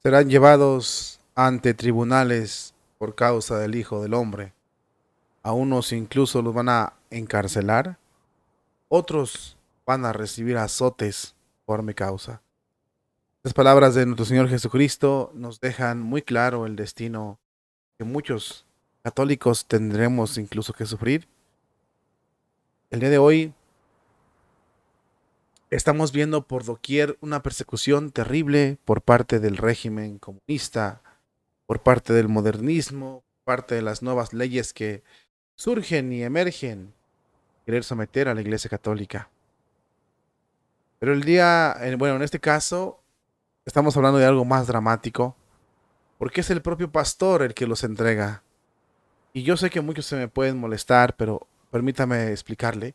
serán llevados ante tribunales por causa del Hijo del Hombre. A unos incluso los van a encarcelar, otros van a recibir azotes por mi causa. Las palabras de nuestro Señor Jesucristo nos dejan muy claro el destino que muchos católicos tendremos incluso que sufrir. El día de hoy estamos viendo por doquier una persecución terrible por parte del régimen comunista, por parte del modernismo, por parte de las nuevas leyes que surgen y emergen, querer someter a la Iglesia Católica. Pero bueno, en este caso estamos hablando de algo más dramático, porque es el propio pastor el que los entrega. Y yo sé que muchos se me pueden molestar, pero permítame explicarle.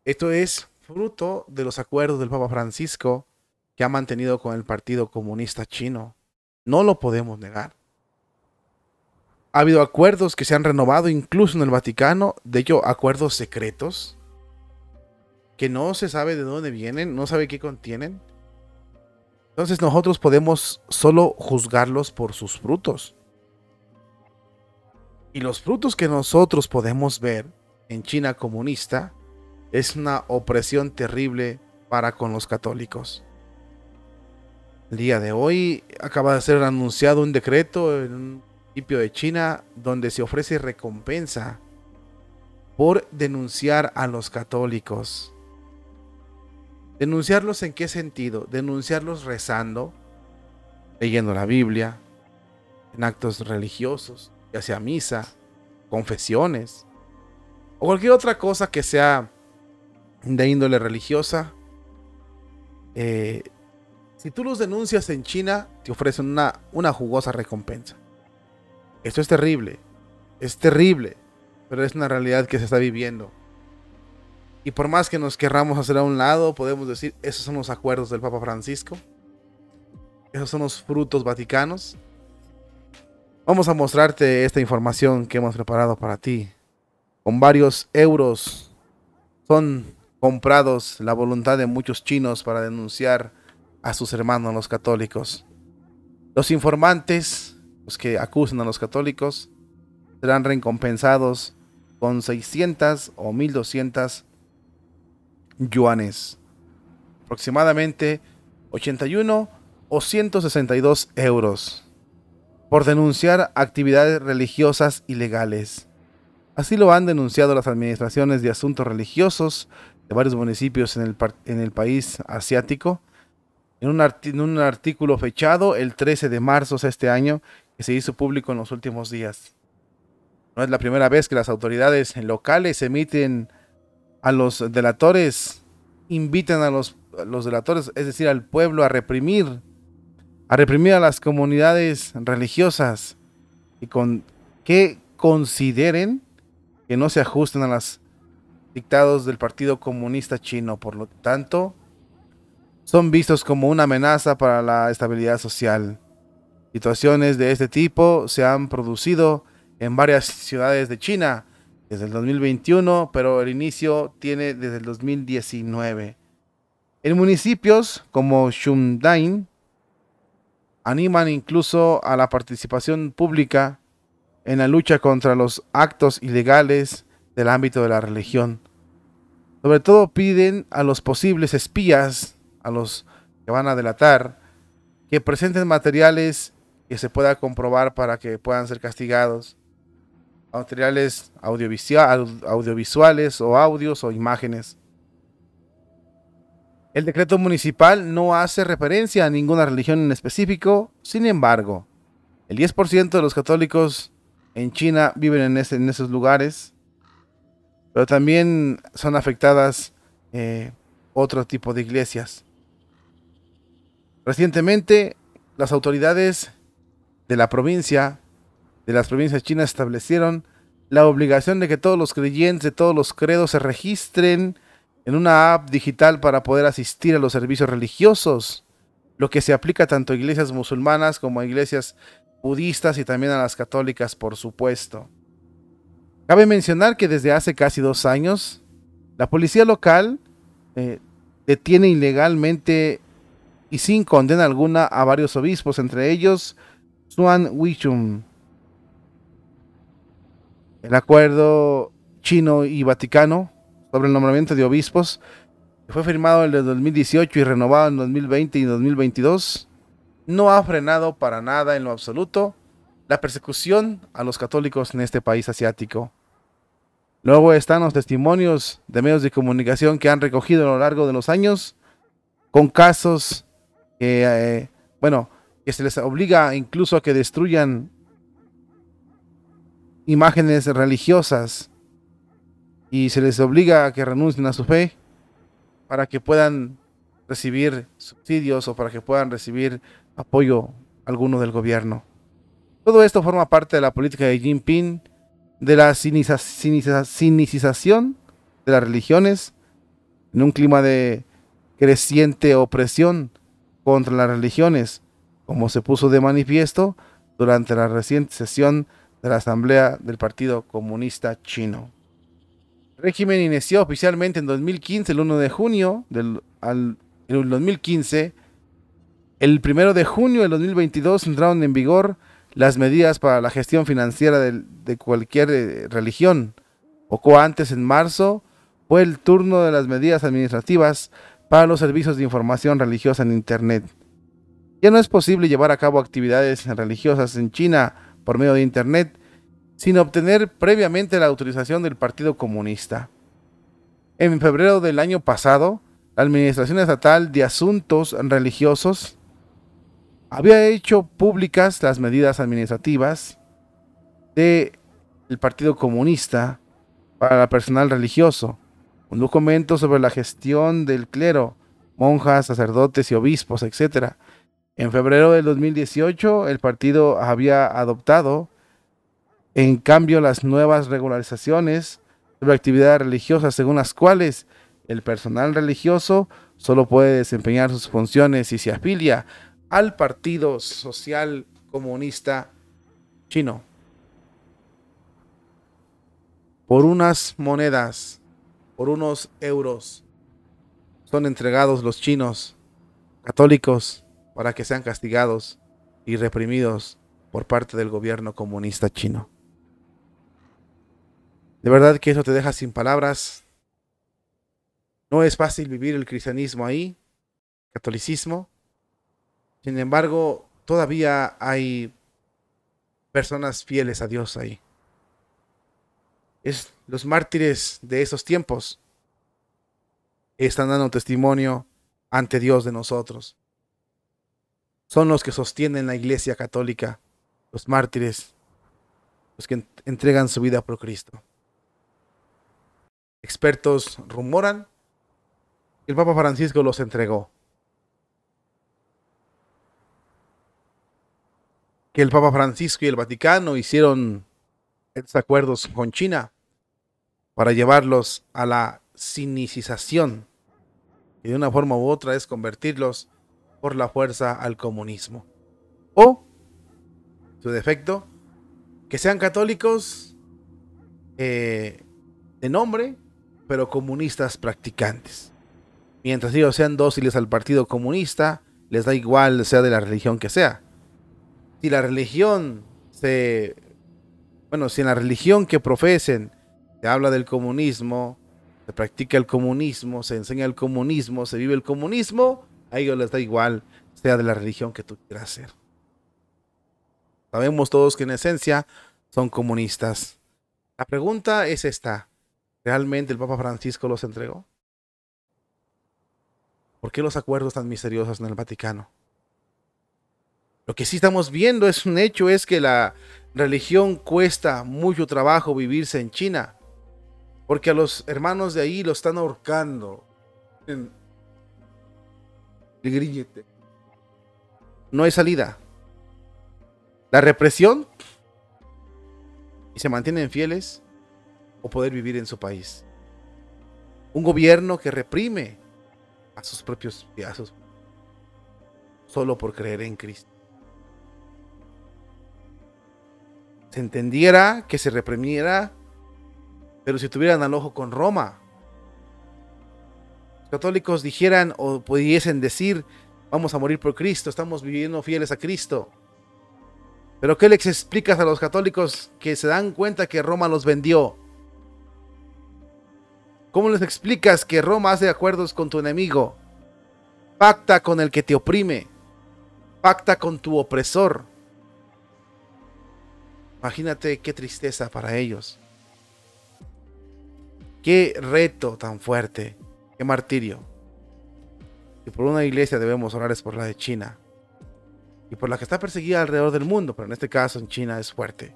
Esto es fruto de los acuerdos del Papa Francisco que ha mantenido con el Partido Comunista Chino. No lo podemos negar. Ha habido acuerdos que se han renovado incluso en el Vaticano, de hecho acuerdos secretos, que no se sabe de dónde vienen, no sabe qué contienen. Entonces nosotros podemos solo juzgarlos por sus frutos. Y los frutos que nosotros podemos ver en China comunista es una opresión terrible para con los católicos. El día de hoy acaba de ser anunciado un decreto en un municipio de China donde se ofrece recompensa por denunciar a los católicos. ¿Denunciarlos en qué sentido? Denunciarlos rezando, leyendo la Biblia, en actos religiosos, ya sea misa, confesiones o cualquier otra cosa que sea de índole religiosa. Si tú los denuncias en China, te ofrecen una jugosa recompensa. Esto es terrible, pero es una realidad que se está viviendo. Y por más que nos querramos hacer a un lado, podemos decir, esos son los acuerdos del Papa Francisco, esos son los frutos vaticanos. Vamos a mostrarte esta información que hemos preparado para ti. Con varios euros son comprados la voluntad de muchos chinos para denunciar a sus hermanos los católicos. Los informantes, los que acusan a los católicos, serán recompensados con 600 o 1200 yuanes, aproximadamente 81 o 162 euros, por denunciar actividades religiosas ilegales. Así lo han denunciado las administraciones de asuntos religiosos de varios municipios en el país asiático, en un artículo fechado el 13 de marzo de este año que se hizo público en los últimos días. No es la primera vez que las autoridades locales emiten a los delatores, invitan a los delatores, es decir, al pueblo a reprimir a las comunidades religiosas y con que consideren que no se ajusten a los dictados del Partido Comunista Chino. Por lo tanto, son vistos como una amenaza para la estabilidad social. Situaciones de este tipo se han producido en varias ciudades de China desde el 2021, pero el inicio tiene desde el 2019. En municipios como Shundain animan incluso a la participación pública en la lucha contra los actos ilegales del ámbito de la religión. Sobre todo piden a los posibles espías, a los que van a delatar, que presenten materiales que se pueda comprobar para que puedan ser castigados. Materiales audiovisuales o audios o imágenes. El decreto municipal no hace referencia a ninguna religión en específico, sin embargo, el 10% de los católicos en China viven en esos lugares, pero también son afectadas otro tipo de iglesias. Recientemente, las autoridades de la provincia, de las provincias chinas, establecieron la obligación de que todos los creyentes de todos los credos se registren en una app digital para poder asistir a los servicios religiosos, lo que se aplica tanto a iglesias musulmanas como a iglesias budistas y también a las católicas, por supuesto. Cabe mencionar que desde hace casi 2 años, la policía local detiene ilegalmente y sin condena alguna a varios obispos, entre ellos Xuan Wichun. El acuerdo chino y Vaticano sobre el nombramiento de obispos, que fue firmado en el 2018 y renovado en 2020 y 2022, no ha frenado para nada en lo absoluto la persecución a los católicos en este país asiático. Luego están los testimonios de medios de comunicación que han recogido a lo largo de los años con casos que, que se les obliga incluso a que destruyan imágenes religiosas y se les obliga a que renuncien a su fe para que puedan recibir subsidios o para que puedan recibir apoyo alguno del gobierno. Todo esto forma parte de la política de Jinping, de la sinicización de las religiones, en un clima de creciente opresión contra las religiones, como se puso de manifiesto durante la reciente sesión de la Asamblea del Partido Comunista Chino. El régimen inició oficialmente en 2015, el 1 de junio del 2015. El 1 de junio del 2022 entraron en vigor las medidas para la gestión financiera de cualquier religión. Poco antes, en marzo, fue el turno de las medidas administrativas para los servicios de información religiosa en Internet. Ya no es posible llevar a cabo actividades religiosas en China por medio de Internet sin obtener previamente la autorización del Partido Comunista. En febrero del año pasado, la Administración Estatal de Asuntos Religiosos había hecho públicas las medidas administrativas del Partido Comunista para el personal religioso, un documento sobre la gestión del clero, monjas, sacerdotes y obispos, etc. En febrero del 2018, el partido había adoptado, en cambio, las nuevas regularizaciones sobre actividades religiosas, según las cuales el personal religioso solo puede desempeñar sus funciones si se afilia al Partido Social Comunista Chino. Por unas monedas, por unos euros, son entregados los chinos católicos para que sean castigados y reprimidos por parte del gobierno comunista chino. De verdad que eso te deja sin palabras. No es fácil vivir el cristianismo ahí, catolicismo. Sin embargo, todavía hay personas fieles a Dios ahí. Es los mártires de esos tiempos están dando testimonio ante Dios de nosotros. Son los que sostienen la Iglesia Católica, los mártires, los que entregan su vida por Cristo. Expertos rumoran que el Papa Francisco los entregó. Que el Papa Francisco y el Vaticano hicieron estos acuerdos con China para llevarlos a la sinicización, y de una forma u otra es convertirlos por la fuerza al comunismo. O, su defecto, que sean católicos de nombre, pero comunistas practicantes. Mientras ellos sean dóciles al Partido Comunista, les da igual sea de la religión que sea. Si la religión si en la religión que profesen se habla del comunismo, se practica el comunismo, se enseña el comunismo, se vive el comunismo, a ellos les da igual sea de la religión que tú quieras ser. Sabemos todos que en esencia son comunistas. La pregunta es esta: ¿realmente el Papa Francisco los entregó? ¿Por qué los acuerdos tan misteriosos en el Vaticano? Lo que sí estamos viendo es un hecho, es que la religión cuesta mucho trabajo vivirse en China, porque a los hermanos de ahí lo están ahorcando en el grillete. No hay salida. La represión, y se mantienen fieles, o poder vivir en su país. Un gobierno que reprime a sus propios piazos solo por creer en Cristo. Se entendiera que se reprimiera, pero si tuvieran al ojo con Roma, los católicos dijeran o pudiesen decir Vamos a morir por Cristo, estamos viviendo fieles a Cristo. Pero ¿qué les explicas a los católicos que se dan cuenta que Roma los vendió? ¿Cómo les explicas que Roma hace acuerdos con tu enemigo? Pacta con el que te oprime. Pacta con tu opresor. Imagínate qué tristeza para ellos. Qué reto tan fuerte. Qué martirio. Y por una iglesia debemos orar es por la de China. Y por la que está perseguida alrededor del mundo, pero en este caso en China es fuerte.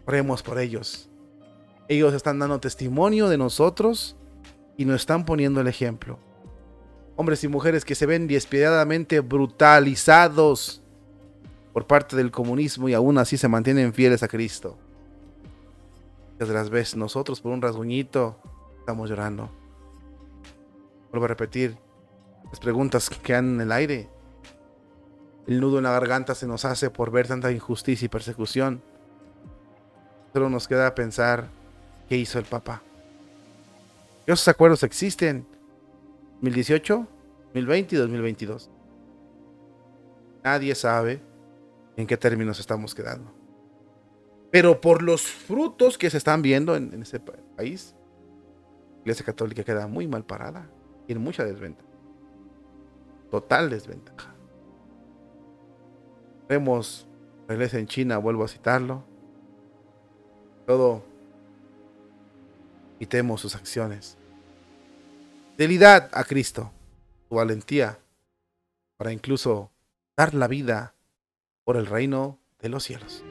Oremos por ellos. Ellos están dando testimonio de nosotros y nos están poniendo el ejemplo. Hombres y mujeres que se ven despiadadamente brutalizados por parte del comunismo y aún así se mantienen fieles a Cristo. Muchas de las veces nosotros por un rasguñito estamos llorando. Vuelvo a repetir, las preguntas que quedan en el aire. El nudo en la garganta se nos hace por ver tanta injusticia y persecución. Solo nos queda pensar qué hizo el Papa. Esos acuerdos existen. 2018, 2020 y 2022. Nadie sabe en qué términos estamos quedando. Pero por los frutos que se están viendo en ese país, la Iglesia Católica queda muy mal parada. Tiene mucha desventaja. Total desventaja. Vemos la iglesia en China, vuelvo a citarlo. Todo quitemos sus acciones. Fidelidad a Cristo. Su valentía para incluso dar la vida por el reino de los cielos.